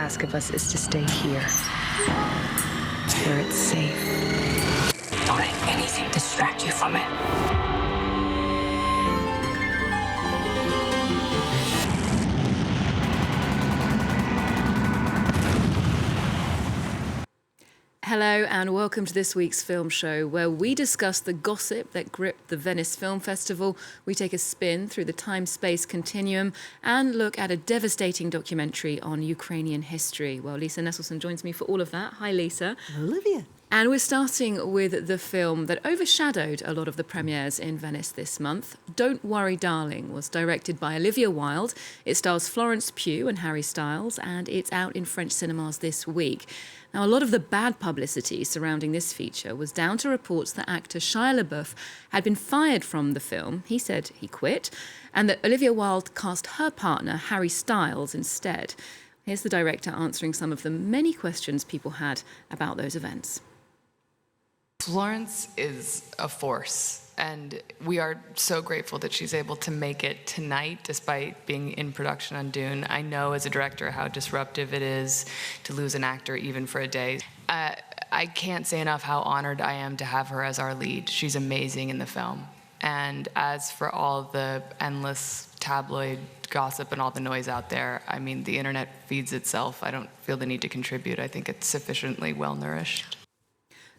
ask of us is to stay here, where it's safe. Don't let anything distract you from it. Hello and welcome to this week's film show, where we discuss the gossip that gripped the Venice Film Festival. We take a spin through the time-space continuum and look at a devastating documentary on Ukrainian history. Well, Lisa Nesselson joins me for all of that. Hi, Lisa. Olivia. And we're starting with the film that overshadowed a lot of the premieres in Venice this month. Don't Worry, Darling was directed by Olivia Wilde. It stars Florence, Pugh and Harry Styles, and it's out in French cinemas this week. Now, a lot of the bad publicity surrounding this feature was down to reports that actor Shia LaBeouf had been fired from the film. He said he quit, and that Olivia Wilde cast her partner, Harry Styles, instead. Here's the director answering some of the many questions people had about those events. Florence is a force, and we are so grateful that she's able to make it tonight despite being in production on Dune. I know as a director how disruptive it is to lose an actor even for a day. I can't say enough how honored I am to have her as our lead. She's amazing in the film. And as for all the endless tabloid gossip and all the noise out there, I mean, the internet feeds itself. I don't feel the need to contribute. I think it's sufficiently well-nourished.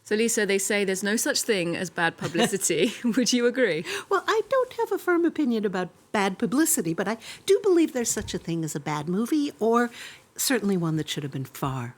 So, Lisa, they say there's no such thing as bad publicity. Would you agree? Well, I don't have a firm opinion about bad publicity, but I do believe there's such a thing as a bad movie, or certainly one that should have been far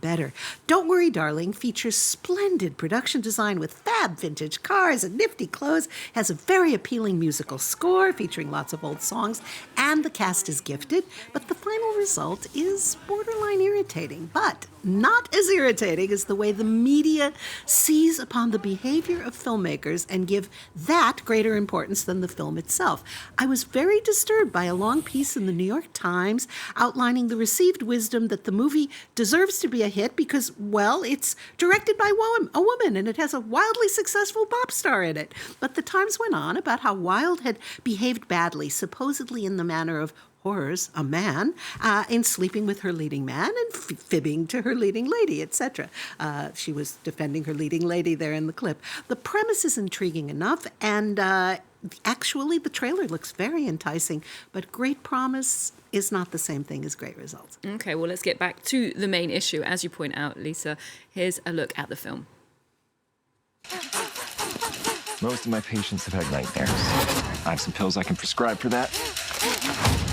better. Don't Worry, Darling features splendid production design with fab vintage cars and nifty clothes, has a very appealing musical score featuring lots of old songs, and the cast is gifted, but the final result is borderline irritating. But not as irritating as the way the media seize upon the behavior of filmmakers and give that greater importance than the film itself. I was very disturbed by a long piece in the New York Times outlining the received wisdom that the movie deserves to be a hit because, well, it's directed by a woman and it has a wildly successful pop star in it. But the Times went on about how Wilde had behaved badly, supposedly in the manner of horrors, a man, in sleeping with her leading man and fibbing to her leading lady, etc. She was defending her leading lady there in the clip. The premise is intriguing enough, and actually the trailer looks very enticing, but great promise is not the same thing as great results. Okay, well, let's get back to the main issue. As you point out, Lisa, here's a look at the film. Most of my patients have had nightmares. I have some pills I can prescribe for that.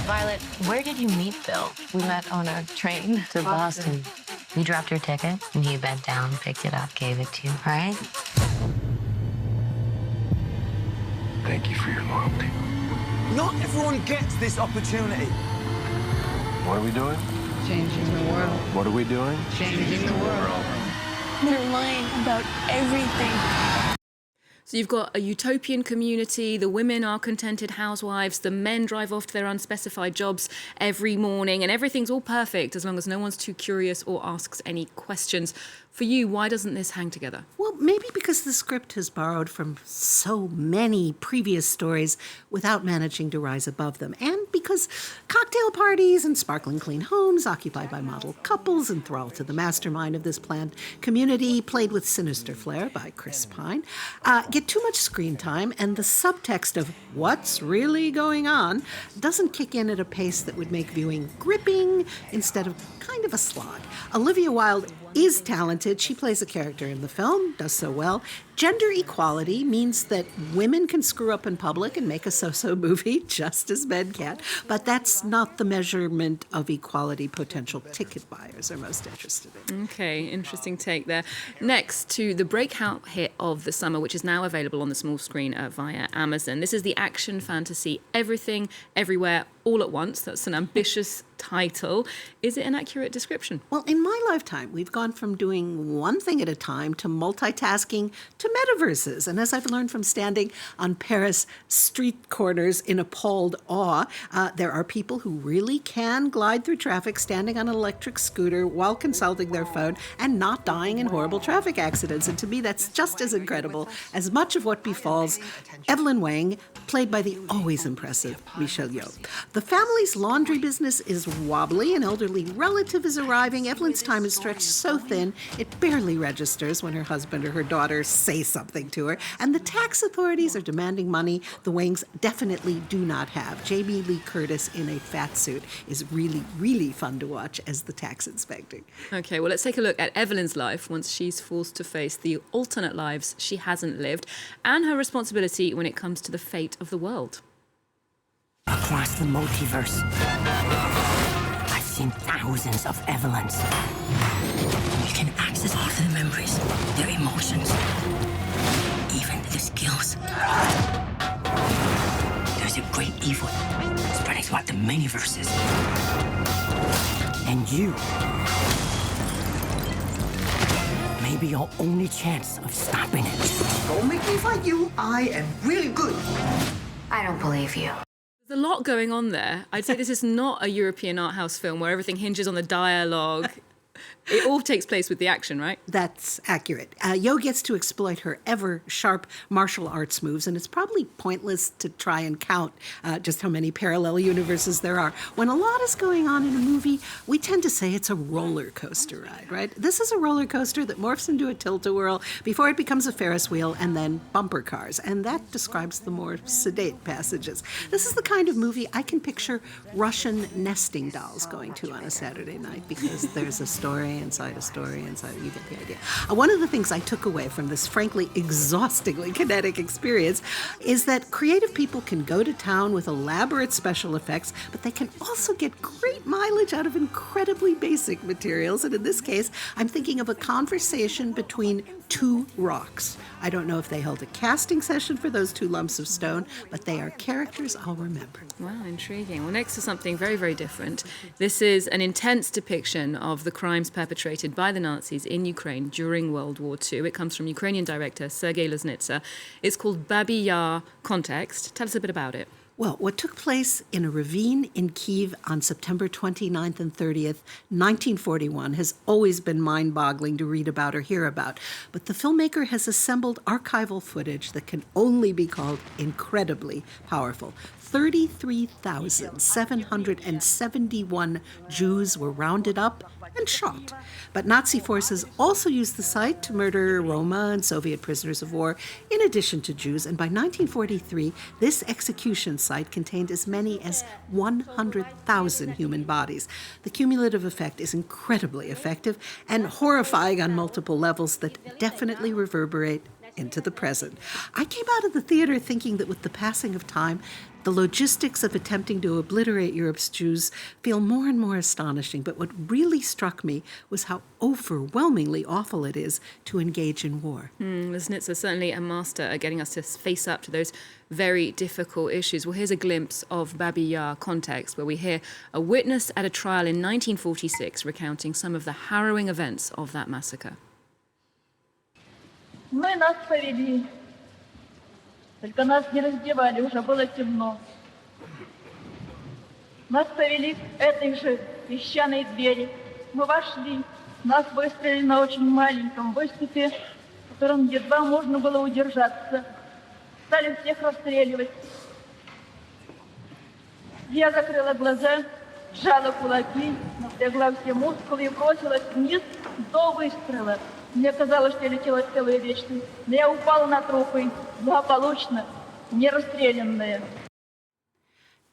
Violet, where did you meet Bill? We met on a train to Boston. You dropped your ticket, and he bent down, picked it up, gave it to you, right? Thank you for your loyalty. Not everyone gets this opportunity. What are we doing? Changing the world. What are we doing? Changing the world. They're lying about everything. So you've got a utopian community, the women are contented housewives, the men drive off to their unspecified jobs every morning, and everything's all perfect as long as no one's too curious or asks any questions. For you, why doesn't this hang together? Well, maybe because the script has borrowed from so many previous stories without managing to rise above them, and because cocktail parties and sparkling clean homes occupied by model couples enthralled to the mastermind of this planned community, played with sinister flair by Chris Pine, get too much screen time, and the subtext of what's really going on doesn't kick in at a pace that would make viewing gripping instead of kind of a slog. Olivia Wilde is talented. She plays a character in the film, does so well. Gender equality means that women can screw up in public and make a so-so movie just as men can. But that's not the measurement of equality potential ticket buyers are most interested in. Okay, interesting take there. Next to the breakout hit of the summer, which is now available on the small screen via Amazon. This is the action fantasy Everything, Everywhere, All at Once. That's an ambitious title. Is it an accurate description? Well, in my lifetime, we've gone from doing one thing at a time to multitasking to metaverses. And as I've learned from standing on Paris street corners in appalled awe, there are people who really can glide through traffic standing on an electric scooter while consulting their phone and not dying in horrible traffic accidents. And to me, that's just as incredible as much of what befalls Evelyn Wang, played by the always impressive Michelle Yeoh. The family's laundry business is wobbly. An elderly relative is arriving. Evelyn's time is stretched so thin, it barely registers when her husband or her daughter say something to her. And the tax authorities are demanding money the Wangs definitely do not have. Jamie Lee Curtis in a fat suit is really, really fun to watch as the tax inspector. Okay, well, let's take a look at Evelyn's life once she's forced to face the alternate lives she hasn't lived and her responsibility when it comes to the fate of the world. Across the multiverse, I've seen thousands of Evelyns. You can access all of their memories, their emotions, even their skills. There's a great evil spreading throughout the many verses. And you may be your only chance of stopping it. Don't make me fight you. I am really good. I don't believe you. There's a lot going on there. I'd say this is not a European art house film where everything hinges on the dialogue. It all takes place with the action, right? That's accurate. Yeoh gets to exploit her ever-sharp martial arts moves, and it's probably pointless to try and count just how many parallel universes there are. When a lot is going on in a movie, we tend to say it's a roller coaster ride, right? This is a roller coaster that morphs into a tilt-a-whirl before it becomes a Ferris wheel and then bumper cars, and that describes the more sedate passages. This is the kind of movie I can picture Russian nesting dolls going to on a Saturday night because there's a story inside a story inside. You get the idea. One of the things I took away from this frankly exhaustingly kinetic experience is that creative people can go to town with elaborate special effects, but they can also get great mileage out of incredibly basic materials. And in this case, I'm thinking of a conversation between two rocks. I don't know if they held a casting session for those two lumps of stone, but they are characters I'll remember. Wow, intriguing. Well, next to something very, very different. This is an intense depiction of the crimes perpetrated by the Nazis in Ukraine during World War II. It comes from Ukrainian director Sergei Loznitsa. It's called Yar Context. Tell us a bit about it. Well, what took place in a ravine in Kyiv on September 29th and 30th, 1941, has always been mind-boggling to read about or hear about. But the filmmaker has assembled archival footage that can only be called incredibly powerful. 33,771 Jews were rounded up and shot. But Nazi forces also used the site to murder Roma and Soviet prisoners of war, in addition to Jews. And by 1943, this execution site contained as many as 100,000 human bodies. The cumulative effect is incredibly effective and horrifying on multiple levels that definitely reverberate into the present. I came out of the theater thinking that with the passing of time, the logistics of attempting to obliterate Europe's Jews feel more and more astonishing. But what really struck me was how overwhelmingly awful it is to engage in war. Loznitsa is certainly a master at getting us to face up to those very difficult issues. Well, here's a glimpse of Yar Context, where we hear a witness at a trial in 1946 recounting some of the harrowing events of that massacre. Ну и нас повели. Только нас не раздевали, уже было темно. Нас повели к этой же песчаной двери. Мы вошли. Нас выстроили на очень маленьком выступе, в котором едва можно было удержаться. Стали всех расстреливать. Я закрыла глаза, сжала кулаки, напрягла все мускулы и бросилась вниз до выстрела. Мне казалось, что я летела целую вечность, но я упала на трупы, благополучно, не расстрелянная.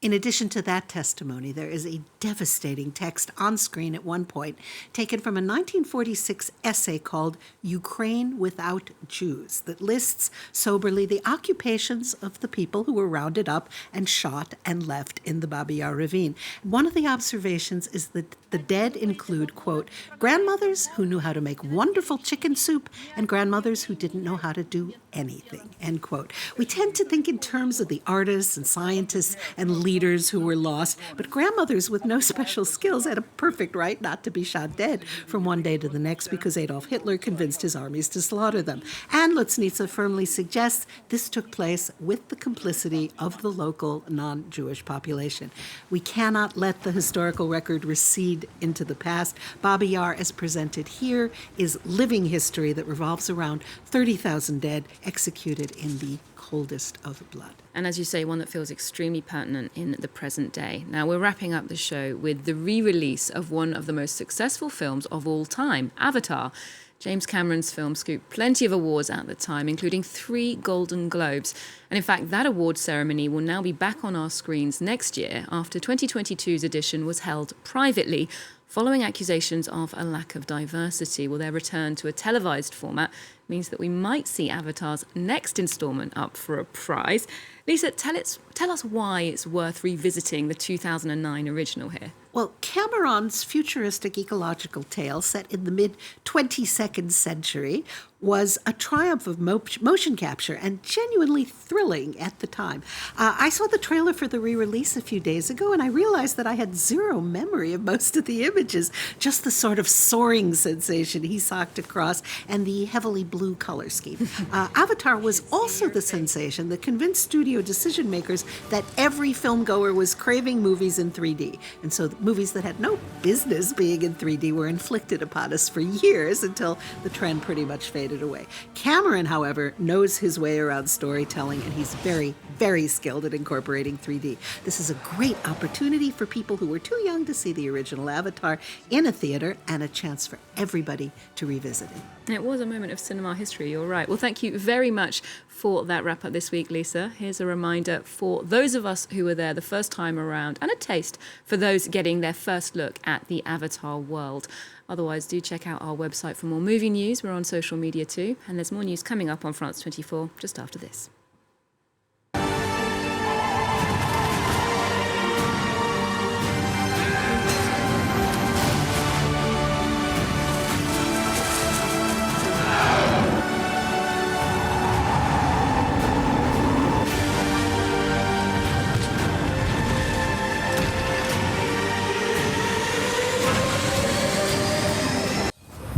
In addition to that testimony, there is a devastating text on screen at one point taken from a 1946 essay called Ukraine Without Jews that lists soberly the occupations of the people who were rounded up and shot and left in the Babi Yar ravine. One of the observations is that the dead include, quote, grandmothers who knew how to make wonderful chicken soup and grandmothers who didn't know how to do anything, end quote. We tend to think in terms of the artists and scientists and leaders who were lost, but grandmothers with no special skills had a perfect right not to be shot dead from one day to the next because Adolf Hitler convinced his armies to slaughter them. And Loznitsa firmly suggests this took place with the complicity of the local non-Jewish population. We cannot let the historical record recede into the past. Babi Yar, as presented here, is living history that revolves around 30,000 dead executed in the coldest of blood. And as you say, one that feels extremely pertinent in the present day. Now, we're wrapping up the show with the re-release of one of the most successful films of all time, Avatar. James Cameron's film scooped plenty of awards at the time, including 3 Golden Globes. And in fact, that award ceremony will now be back on our screens next year after 2022's edition was held privately following accusations of a lack of diversity. Well, their return to a televised format means that we might see Avatar's next instalment up for a prize. Lisa, tell us why it's worth revisiting the 2009 original here. Well, Cameron's futuristic ecological tale set in the mid-22nd century was a triumph of motion capture and genuinely thrilling at the time. I saw the trailer for the re-release a few days ago, and I realized that I had zero memory of most of the images, just the sort of soaring sensation he socked across and the heavily blue color scheme. Avatar was also the sensation that convinced studio decision makers that every filmgoer was craving movies in 3D. And so movies that had no business being in 3D were inflicted upon us for years until the trend pretty much faded away. Cameron, however, knows his way around storytelling, and he's very, very skilled at incorporating 3D. This is a great opportunity for people who were too young to see the original Avatar in a theater, and a chance for everybody to revisit it. It was a moment of cinema history, you're right. Well, thank you very much for that wrap-up this week, Lisa. Here's a reminder for those of us who were there the first time around, and a taste for those getting their first look at the Avatar world. Otherwise, do check out our website for more movie news. We're on social media too, and there's more news coming up on France 24 just after this.